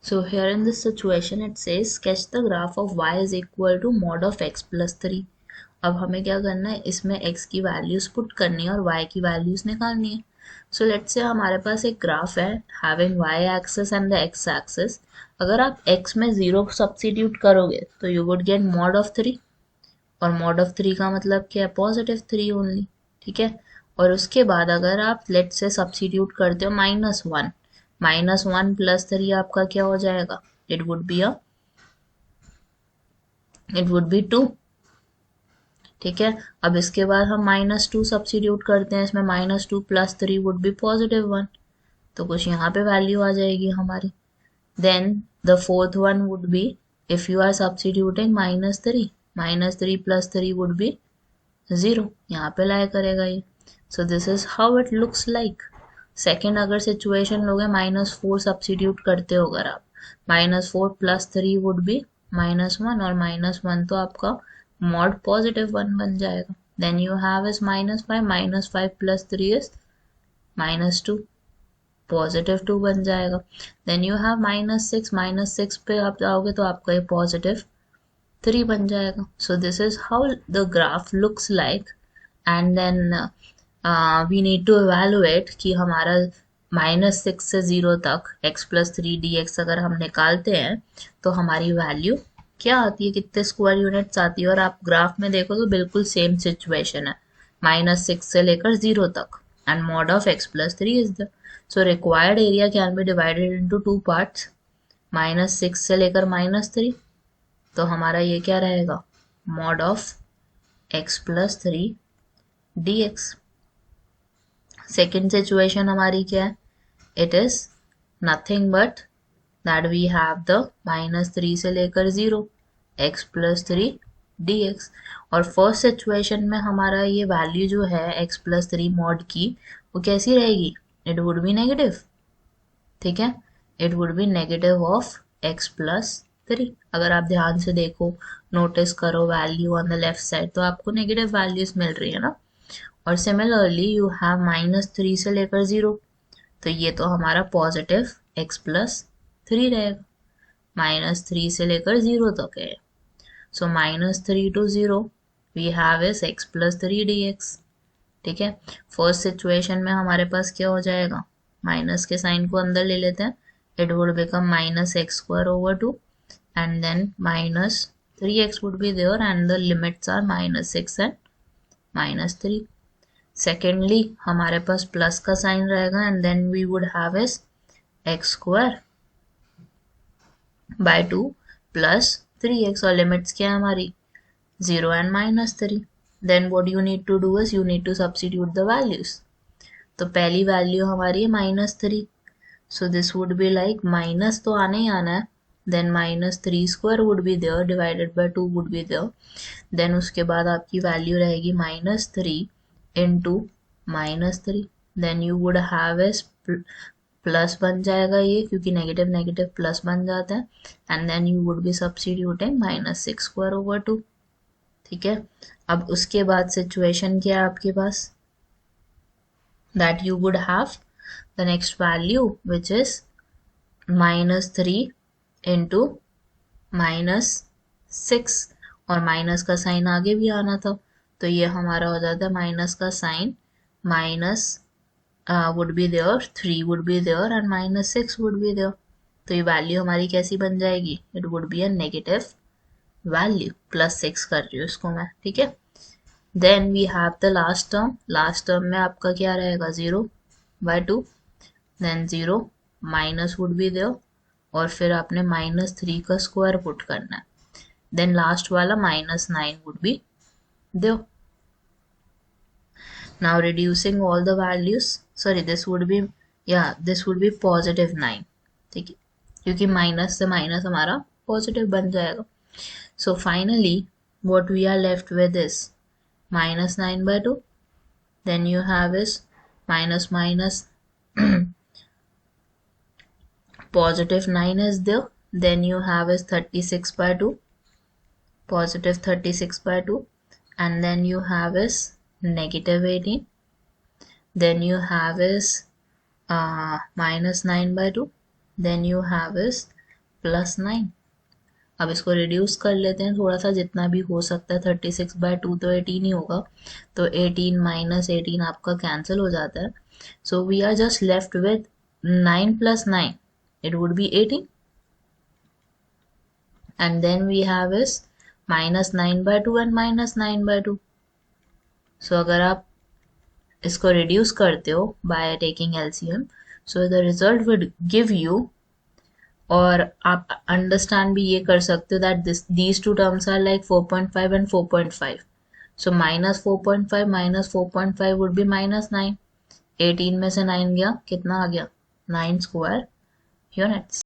So here in this situation it says sketch the graph of y is equal to mod of x plus 3. अब हमें क्या करना है, इसमें x की वैल्यूज पुट करनी है और y की वैल्यूज निकालनी है. सो लेट्स से हमारे पास एक ग्राफ है having y axis and the x axis. अगर आप x में 0 सब्स्टिट्यूट करोगे तो you would get mod of 3, और mod ऑफ 3 का मतलब क्या है, पॉजिटिव 3 ओनली. ठीक है. और उसके बाद अगर आप लेट्स से सब्स्टिट्यूट करते हो -1, -1 प्लस 3 आपका क्या हो जाएगा, इट वुड बी 2. ठीक है. अब इसके बाद हम -2 सब्स्टिट्यूट करते हैं इसमें, -2 प्लस 3 वुड बी +1. तो कुछ यहाँ पे वैल्यू आ जाएगी हमारी. Then the fourth one would be if you are substituting -3 plus 3 would be 0. यहाँ पे लाई करेगा ये. So this is how it looks like. Second अगर सिचुएशन लोगे -4 सब्स्टिट्यूट करते हो अगर आप, -4 प्लस 3 वुड बी -1, और -1 तो आपका mod +1 बन जाएगा. Then you have is -5 plus 3 is -2, +2 बन जाएगा. देन यू हैव -6 पे आप जाओगे तो आपका ये +3 बन जाएगा. So this is how the graph looks like. And then we need to evaluate कि हमारा -6 से 0 तक x प्लस 3 dx अगर हम निकालते हैं तो हमारी वैल्यू क्या आती है, कितने स्क्वायर यूनिट्स आती है. और आप ग्राफ में देखो तो बिल्कुल सेम सिचुएशन है, -6 से लेकर 0 तक, and mod of x plus 3 is the. So required area can be divided into 2 parts, -6 से लेकर -3. तो हमारा ये क्या रहेगा, mod of x plus 3 dx. Second situation हमारी क्या है, it is nothing but that we have the -3 से लेकर 0 x प्लस 3 dx. और फर्स्ट सिचुएशन में हमारा ये वैल्यू जो है x प्लस 3 मॉड की, वो कैसी रहेगी, इट वुड बी नेगेटिव. ठीक है. It would be negative of x plus 3. अगर आप ध्यान से देखो, नोटिस करो value on the left side, तो आपको नेगेटिव वैल्यूज मिल रही है ना. और सिमिलरली यू हैव -3 से लेकर 0, तो ये तो हमारा पॉजिटिव x प्लस 3 रहेगा. -3 से लेकर 0 तक है. सो -3 to 0 we have is x plus 3 dx. ठीक है. फर्स्ट सिचुएशन में हमारे पास क्या हो जाएगा, माइनस के साइन को अंदर ले लेते हैं, it would become -x² 2, and then -3x would be there, and the limits are -6 and -3. Secondly हमारे पास प्लस का साइन रहेगा, and then we would have is x² 2 plus 3x, और लिमिट्स क्या है हमारी 0 and -3. Then what you need to do is you need to substitute the values. तो पहली वैल्यू हमारी है -3, so this would be like, minus तो आना ही आना है, then -3² would be there divided by 2 would be there. देन उसके बाद आपकी वैल्यू रहेगी -3 into -3. Then you would have is plus बन जाएगा ये, क्योंकि नेगेटिव नेगेटिव प्लस बन जाता है, and then you would be substituting -6² 2. ठीक है. अब उसके बाद सिचुएशन क्या है आपके पास, that you would have the next value which is -3 into -6, और माइनस का साइन आगे भी आना था, तो ये हमारा हो जाता है माइनस का sign, minus would be there, 3 would be there, and -6 would be there. तो ये वैल्यू हमारी कैसी बन जाएगी, it would be a negative value. +6 कर रही हूँ इसको मैं. ठीक है. Then we have the last term में आपका क्या रहेगा, 0/2, then 0 minus would be there, और फिर आपने -3 का स्क्वायर पुट करना है, देन लास्ट वाला -9 would be there. Now reducing all the values, sorry, this would be +9. ठीक है, क्योंकि माइनस से माइनस हमारा पॉजिटिव बन जाएगा. So finally what we are left with is -9/2, then you have is minus positive 9 is there, then you have is 36/2, positive 36/2, and then you have is -18, then you have is -9/2, then you have is +9। अब इसको reduce कर लेते हैं थोड़ा सा, जितना भी हो सकता है। 36/2 तो 18 ही होगा, तो 18 माइनस 18 आपका कैंसिल हो जाता है। So we are just left with 9 + 9, it would be 18, and then we have is -9/2 and -9/2। So अगर आप इसको रिड्यूस करते हो by taking LCM, so the result would give you, और आप अंडरस्टैंड भी ये कर सकते हो that these two terms are like 4.5 and 4.5। So -4.5 - 4.5 would be -9। 18 में से 9 गया, कितना आ गया? 9 स्क्वायर यूनिट्स।